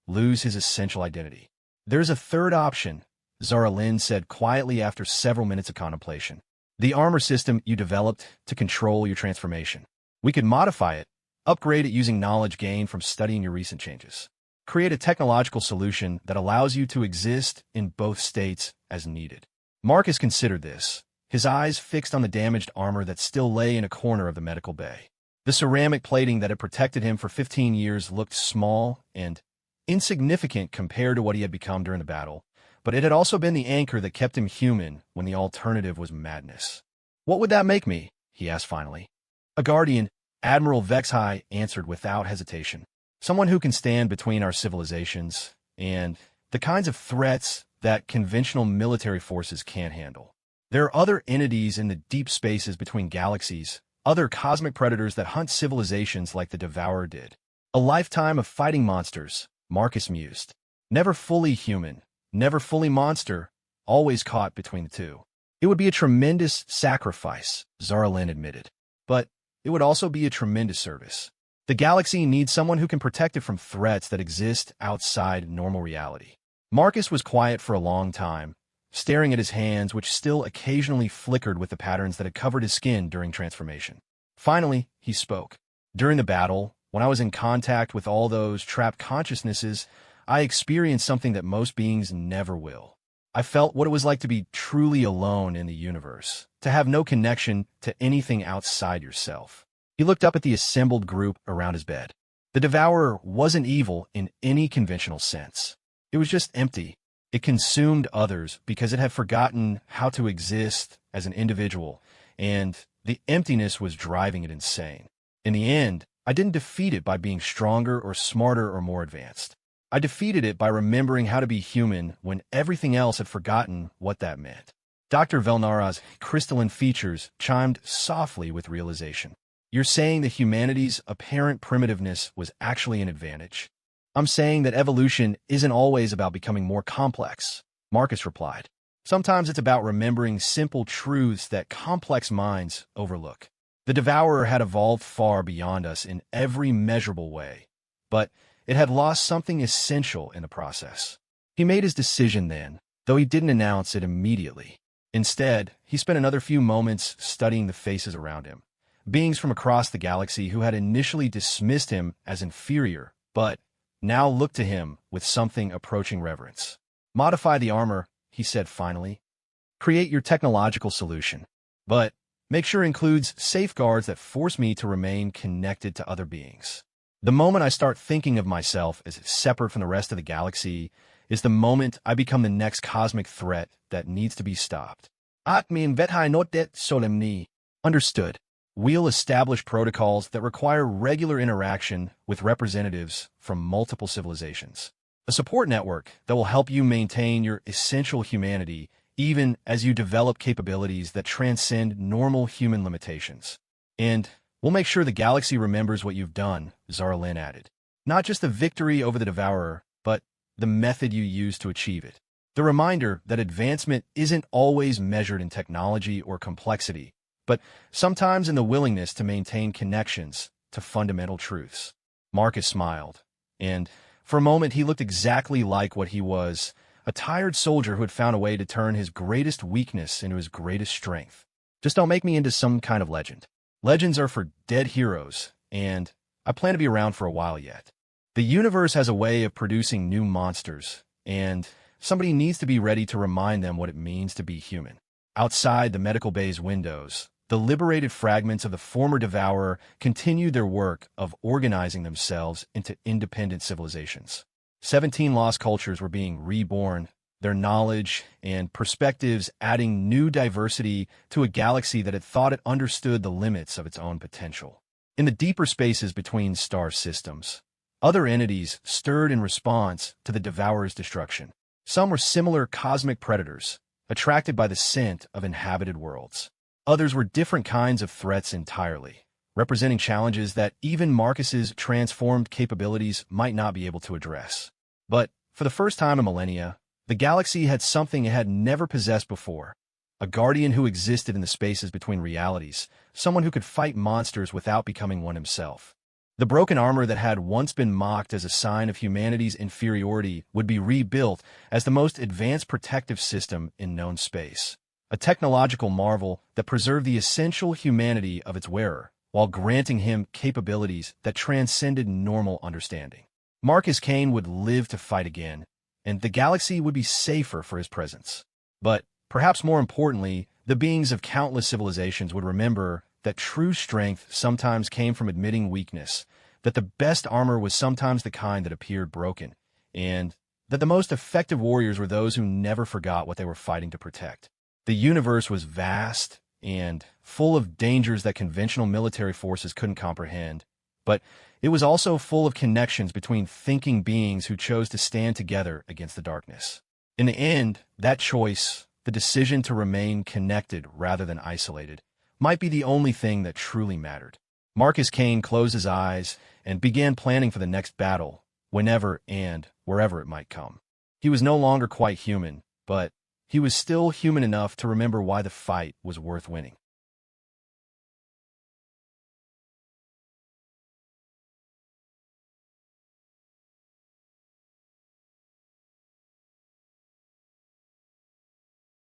lose his essential identity. "There's a third option," Zara Lynn said quietly after several minutes of contemplation. "The armor system you developed to control your transformation. We could modify it, upgrade it using knowledge gained from studying your recent changes. Create a technological solution that allows you to exist in both states as needed." Marcus considered this, his eyes fixed on the damaged armor that still lay in a corner of the medical bay. The ceramic plating that had protected him for 15 years looked small and insignificant compared to what he had become during the battle, but it had also been the anchor that kept him human when the alternative was madness. "What would that make me?" he asked finally. "A guardian," Admiral Vexhai answered without hesitation. "Someone who can stand between our civilizations and the kinds of threats that conventional military forces can't handle. There are other entities in the deep spaces between galaxies, other cosmic predators that hunt civilizations like the Devourer did. A lifetime of fighting monsters," Marcus mused. "Never fully human, never fully monster, always caught between the two. It would be a tremendous sacrifice," Zara Lynn admitted. "But it would also be a tremendous service. The galaxy needs someone who can protect it from threats that exist outside normal reality." Marcus was quiet for a long time, staring at his hands, which still occasionally flickered with the patterns that had covered his skin during transformation. Finally, he spoke. "During the battle, when I was in contact with all those trapped consciousnesses, I experienced something that most beings never will. I felt what it was like to be truly alone in the universe, to have no connection to anything outside yourself." He looked up at the assembled group around his bed. The Devourer wasn't evil in any conventional sense. It was just empty. It consumed others because it had forgotten how to exist as an individual, and the emptiness was driving it insane. In the end, I didn't defeat it by being stronger or smarter or more advanced. I defeated it by remembering how to be human when everything else had forgotten what that meant. Dr. Velnara's crystalline features chimed softly with realization. You're saying that humanity's apparent primitiveness was actually an advantage? I'm saying that evolution isn't always about becoming more complex, Marcus replied. Sometimes it's about remembering simple truths that complex minds overlook. The Devourer had evolved far beyond us in every measurable way, but it had lost something essential in the process. He made his decision then, though he didn't announce it immediately. Instead, he spent another few moments studying the faces around him. Beings from across the galaxy who had initially dismissed him as inferior, but now looked to him with something approaching reverence. Modify the armor, he said finally. Create your technological solution, but make sure it includes safeguards that force me to remain connected to other beings. The moment I start thinking of myself as separate from the rest of the galaxy is the moment I become the next cosmic threat that needs to be stopped. Atmin vethai notet solemni. Understood. We'll establish protocols that require regular interaction with representatives from multiple civilizations. A support network that will help you maintain your essential humanity even as you develop capabilities that transcend normal human limitations. And we'll make sure the galaxy remembers what you've done, Zara Lynn added. Not just the victory over the Devourer, but the method you used to achieve it. The reminder that advancement isn't always measured in technology or complexity, but sometimes in the willingness to maintain connections to fundamental truths. Marcus smiled, and for a moment he looked exactly like what he was, a tired soldier who had found a way to turn his greatest weakness into his greatest strength. Just don't make me into some kind of legend. Legends are for dead heroes, and I plan to be around for a while yet. The universe has a way of producing new monsters, and somebody needs to be ready to remind them what it means to be human. Outside the medical bay's windows, the liberated fragments of the former Devourer continued their work of organizing themselves into independent civilizations. 17 lost cultures were being reborn, their knowledge and perspectives adding new diversity to a galaxy that had thought it understood the limits of its own potential. In the deeper spaces between star systems, other entities stirred in response to the Devourer's destruction. Some were similar cosmic predators, attracted by the scent of inhabited worlds. Others were different kinds of threats entirely, representing challenges that even Marcus's transformed capabilities might not be able to address. But for the first time in millennia, the galaxy had something it had never possessed before, a guardian who existed in the spaces between realities, someone who could fight monsters without becoming one himself. The broken armor that had once been mocked as a sign of humanity's inferiority would be rebuilt as the most advanced protective system in known space, a technological marvel that preserved the essential humanity of its wearer, while granting him capabilities that transcended normal understanding. Marcus Kane would live to fight again, and the galaxy would be safer for his presence. But, perhaps more importantly, the beings of countless civilizations would remember that true strength sometimes came from admitting weakness, that the best armor was sometimes the kind that appeared broken, and that the most effective warriors were those who never forgot what they were fighting to protect. The universe was vast and full of dangers that conventional military forces couldn't comprehend, but it was also full of connections between thinking beings who chose to stand together against the darkness. In the end, that choice, the decision to remain connected rather than isolated, might be the only thing that truly mattered. Marcus Kane closed his eyes and began planning for the next battle, whenever and wherever it might come. He was no longer quite human, but he was still human enough to remember why the fight was worth winning.